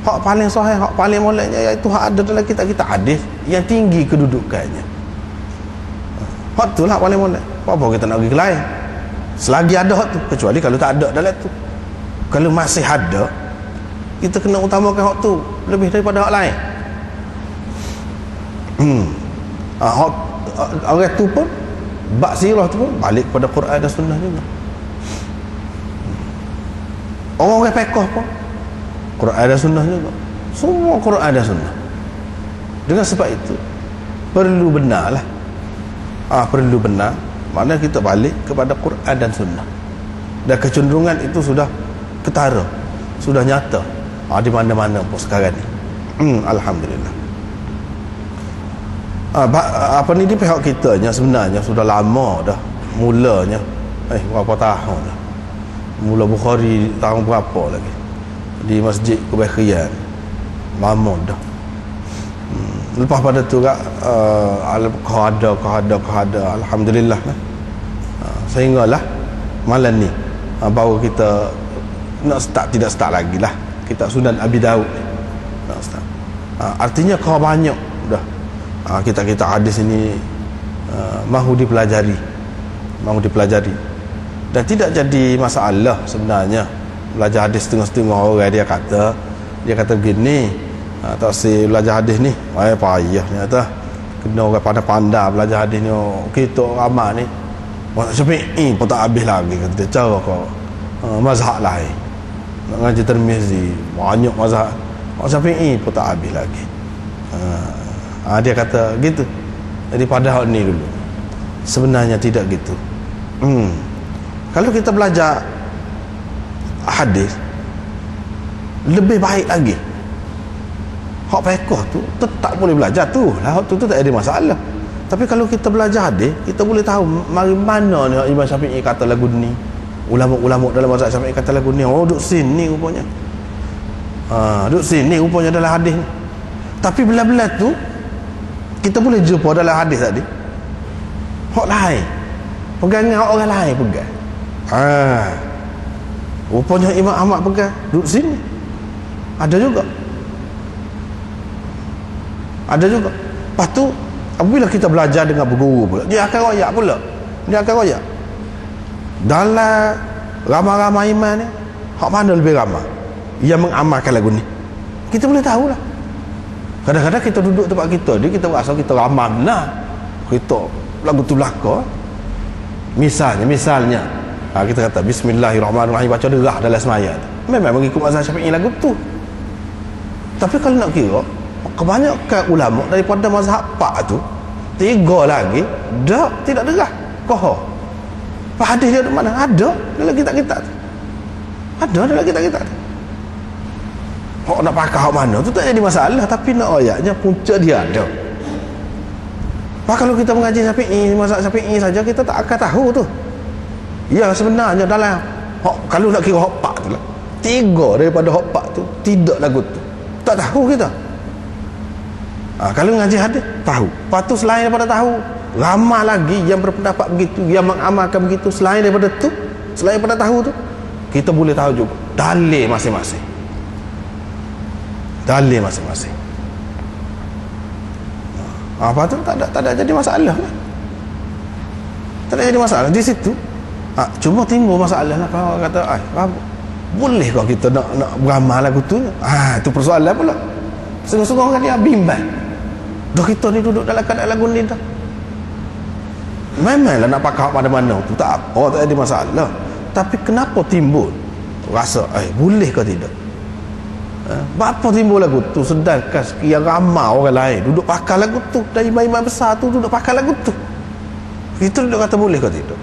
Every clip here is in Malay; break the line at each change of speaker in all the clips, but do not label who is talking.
hak paling sahih, hak paling moleknya iaitu hak ada dalam kitab-kitab hadis yang tinggi kedudukannya. Hak tu lah paling molek. Apa kita nak pergi ke lain? Selagi ada hak tu, kecuali kalau tak ada dalam tu. Kalau masih ada, kita kena utamakan hak tu lebih daripada hak lain. Hak orang tu pun bab sirah tu pun balik kepada Quran dan Sunnah juga. Orang fiqh pun Quran dan Sunnah juga. Semua Quran dan Sunnah. Dengan sebab itu perlu benar lah. Perlu benar. Maknanya kita balik kepada Quran dan Sunnah. Dan kecenderungan itu sudah ketara, sudah nyata di mana-mana pun sekarang ni. Alhamdulillah. Apa ni di pihak kitanya sebenarnya sudah lama dah mulanya. Berapa tahun dah. Mula Bukhari tahun berapa lagi di Masjid Kebaikan. Lama dah. Lepas pada tu kak kahada alhamdulillah lah. Sehinggalah malam ni baru kita nak tidak start lagi lah kitab Sunan Abi Daud ni. Nak start. Artinya kau banyak dah kitab-kitab hadis ini mahu dipelajari dan tidak jadi masalah sebenarnya belajar hadis setengah-setengah orang dia kata begini. Tak si belajar hadis ni payah nyata kena orang pandai-pandai belajar hadis ni. Kita ramai ni Syafi'i pun tak habis lagi kata dia. Cara kau mazhab lain nak ngaji Tirmizi banyak mazhab, Syafi'i pun tak habis lagi. Dia kata gitu. Jadi pada hal ni dulu sebenarnya tidak gitu. Kalau kita belajar hadis lebih baik lagi. Hak fiqh tu tetap boleh belajar tu lah, hak tu tak ada masalah. Tapi kalau kita belajar hadis, kita boleh tahu mari mana ni Imam Syafi'i kata lagu ni, ulama-ulama dalam mazhab Syafi'i kata lagu ni, duduk sini rupanya. Duduk sini rupanya dalam hadis ni. Tapi bila-bila tu kita boleh jumpa dalam hadis tadi hak lain, pegangan hak orang lain pegang. Rupanya Imam Ahmad pegang duduk sini. Ada juga. Lepas tu apabila kita belajar dengan berguru pula, dia akan royak pula. Dalam ramai-ramai iman ni, hak mana lebih ramai yang mengamalkan lagu ni? Kita boleh tahulah. Kadang-kadang kita duduk tempat kita ni, kita rasa kita ramai benar. Kita lagu tu belaka. Misalnya kita kata Bismillahirrahmanirrahim, baca derah dalam semaya. Memang mengikut mazhab Syafi'i lagu tu. Tapi kalau nak kira kebanyakan ulama daripada mazhab Pak tu, tiga lagi tidak derah. Koho hadis dia di mana? Ada dalam kitab-kitab tu. Hak nak pakai hak mana tu tak jadi masalah, tapi nak ayatnya punca dia ada. Kalau kita mengaji Syafi'i, mazhab Syafi'i saja, kita tak akan tahu tu. Ya sebenarnya dalam kalau nak kira hak Pak tu lah, tiga daripada hak Pak tu tidak lagu tu. Tak tahu kita. Kalau ngaji hadis tahu. Lepas tu selain daripada tahu, ramai lagi yang berpendapat begitu, yang mengamalkan begitu. Selain daripada tahu tu, kita boleh tahu juga dalil masing-masing. Apa tu tak ada jadi masalah lah. Tak ada jadi masalah di situ. Cuma timbul masalah lah. Kalau kata boleh kau kita nak beramal lagu tu? Itu persoalan pula. Sungguh-sungguh kan dia bimbang. Dah kita ni duduk dalam keadaan lagu ni dah. Memanglah nak pakai pada mana tu tak apa, tak ada masalah. Tapi kenapa timbul rasa boleh ke tidak? Apa timbul lagu tu sedangkan sekian ramai orang lain duduk pakai lagu tu, dan imam-imam besar tu duduk pakai lagu tu. Kita duduk kata boleh ke tidak?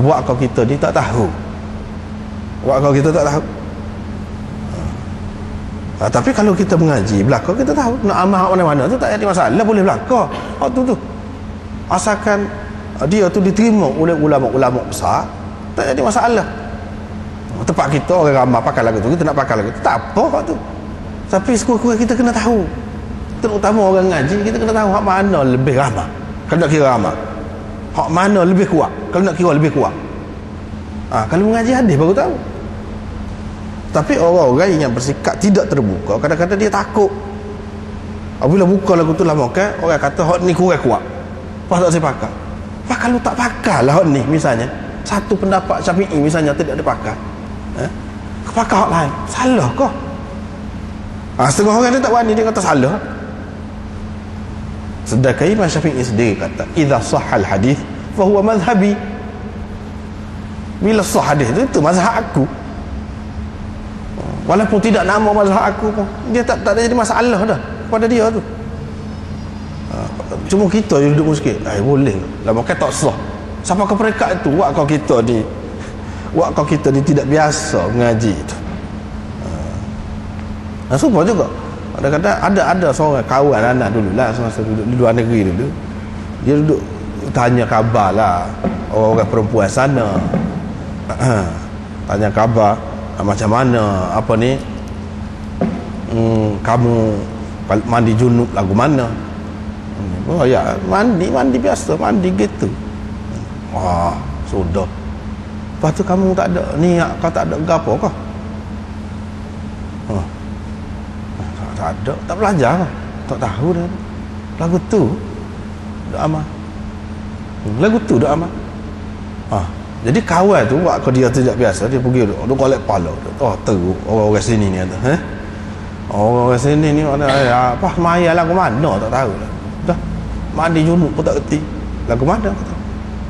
Buat kau kita ni tak tahu. Tapi kalau kita mengaji belakang, kita tahu nak amal mana-mana tu tak ada masalah, boleh belakang. Tu asalkan dia tu diterima oleh ulama-ulama besar, tak ada masalah. Tempat kita orang ramai pakai lagu tu, kita nak pakai lagu tu tak apa tu. Tapi sekurang-kurang kita kena tahu, terutama orang ngaji, kita kena tahu hak mana lebih ramai. Kalau nak kira ramai, hak mana lebih kuat. Kalau nak kira lebih kuat, kalau mengaji hadis baru tahu. Tapi orang-orang yang bersikap tidak terbuka, kadang-kadang dia takut. Apabila buka lagu tu lama kan, orang kata hak ni kurang kuat, pas tak saya pakai. Pak kalau tak pakai lah hak ni, misalnya satu pendapat Syafi'i misalnya tidak dipakai, pakai hak lain, salah kah? Setengah orang dia tak berani, dia kata salah. Sedangkan Imam Syafi'i sendiri kata, idza sahhal hadis fa huwa madhhabi. Bila sah hadis itu mazhab aku. Walaupun tidak nama mazhab aku pun, dia tak ada jadi masalah dah pada dia tu. Cuma kita yang duduk sikit, boleh lah makan tak sah. Siapa ke perekat itu, buat kau kita ni tidak biasa mengaji tu. Supaya juga kadang-kadang ada seorang kawan anak dulu lah, semasa duduk di luar negeri dulu, dia duduk tanya khabar lah orang-orang perempuan sana. Tanya khabar, macam mana apa ni, kamu mandi junub lagu mana? Oh ya, mandi biasa, mandi gitu. Sudah. Lepas tu kamu tak ada niat, kau tak ada gapo kau? Tak ada, tak belajar lah, tak tahu dah. Lagu tu dak amal. Lagu tu dak amal. Jadi kawan tu buat kau dia tidak biasa, dia pergi duk golek pala. Teruk orang-orang sini ni kata, orang-orang sini ni mana apa maya lagu mana tak tahu lah. Dah mandi junub pun tak reti. Lagu mana kata.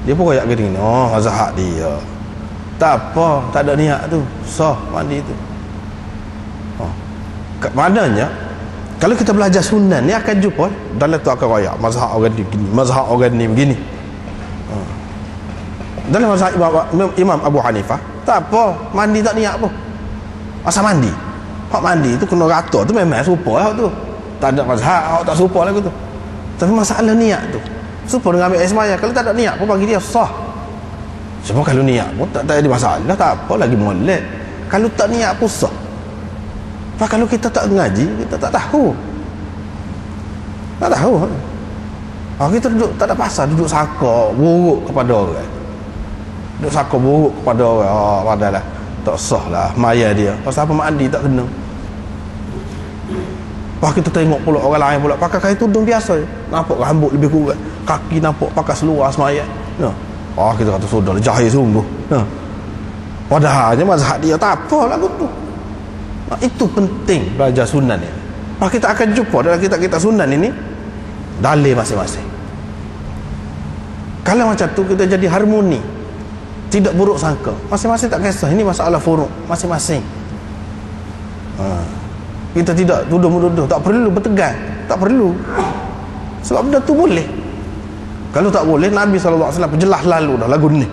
Dia pun koyak gini. Mazhab dia. Tak apa, tak ada niat tu. Sah mandi tu. Maknanya kalau kita belajar sunnah ni akan jumpa dalam tu akan koyak mazhab orang ni begini, mazhab orang ni begini. Dalam mazhab Imam Abu Hanifah tak apa, mandi tak niat apa. Asal mandi. Hak mandi tu kena rata tu memang serupa lah tu. Tak ada mazhab hak tak serupa lagu tu. Tapi masalah niat tu. Serupa dengan ambil air sembahyang, kalau tak ada niat pun bagi dia sah. Cuma kalau niat pun tak ada masalah, tak apa lagi molek. Kalau tak niat pun sah. Pak kalau kita tak ngaji, kita tak tahu. Tak tahu. Kita duduk tak ada pasal, duduk saka buruk kepada orang. Duk saka buruk kepada orang, padahal tak sah lah maya dia. Pasal apa mandi tak kena. Lepas kita tengok pula orang lain pula pakai kain tudung biasa je. Nampak rambut lebih kurang, kaki nampak pakai seluar semaya. Kita kata sudah jahil sungguh. Padahalnya mazhab dia tak apa lagu tu. Itu penting belajar sunnah ni. Kita akan jumpa dalam kitab-kitab sunnah ini dalil masing-masing. Kalau macam tu kita jadi harmoni, tidak buruk sangka, masing-masing tak kisah. Ini masalah furuk masing-masing. Kita tidak tuduh-menuduh, tak perlu bertegang, tak perlu. Sebab benda tu boleh. Kalau tak boleh, Nabi SAW jelas lalu dah lagu ni.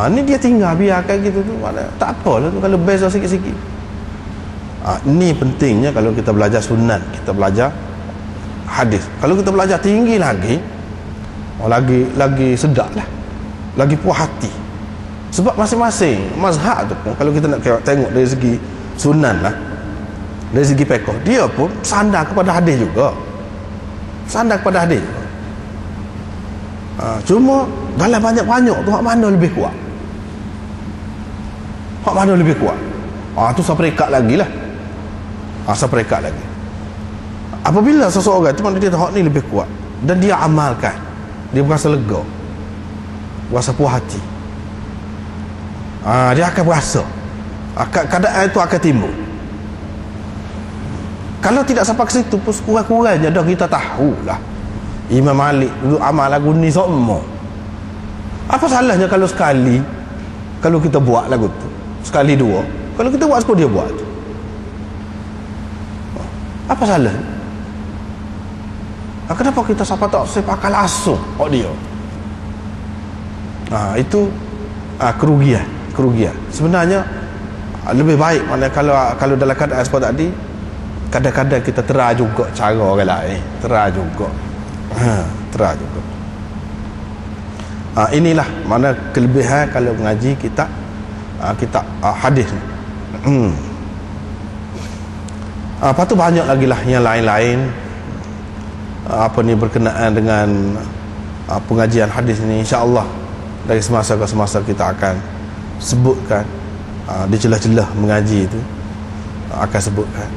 Ni dia tinggal biarkan gitu tu, tak apalah tu kalau beza sikit-sikit. Ni pentingnya kalau kita belajar sunnah, kita belajar hadis. Kalau kita belajar tinggi lagi, lagi sedap lah, lagi puas hati. Sebab masing-masing mazhab tu pun, kalau kita nak tengok dari segi sunnah lah, dari segi fiqh, dia pun sandar kepada hadis juga. Sandar kepada hadis juga. Cuma dalam banyak-banyak tu hak mana lebih kuat? Hak mana lebih kuat? Tu seperekat lagi lah. Seperekat lagi. Apabila seseorang itu mana dia tahu hak ni lebih kuat dan dia amalkan, dia berasa lega, berasa puas hati, dia akan berasa keadaan itu akan timbul. Kalau tidak sampai ke situ pun kurang-kurangnya dah kita tahulah Imam Malik duduk amal lagu ni semua. Apa salahnya kalau sekali, kalau kita buat lagu tu sekali dua, kalau kita buat sekali dia buat tu, apa salah? Kenapa kita sampai tak sepakat langsung dia? Itu kerugian. Sebenarnya lebih baik mana kalau dalam keadaan seperti tadi, kadang-kadang kita terah juga cara orang lain, terah juga. Inilah mana kelebihan kalau mengaji kita hadis. Lepas tu banyak lagi lah yang lain-lain berkenaan dengan pengajian hadis ini. InsyaAllah dari semasa ke semasa kita akan sebutkan di celah-celah mengaji tu akan sebutkan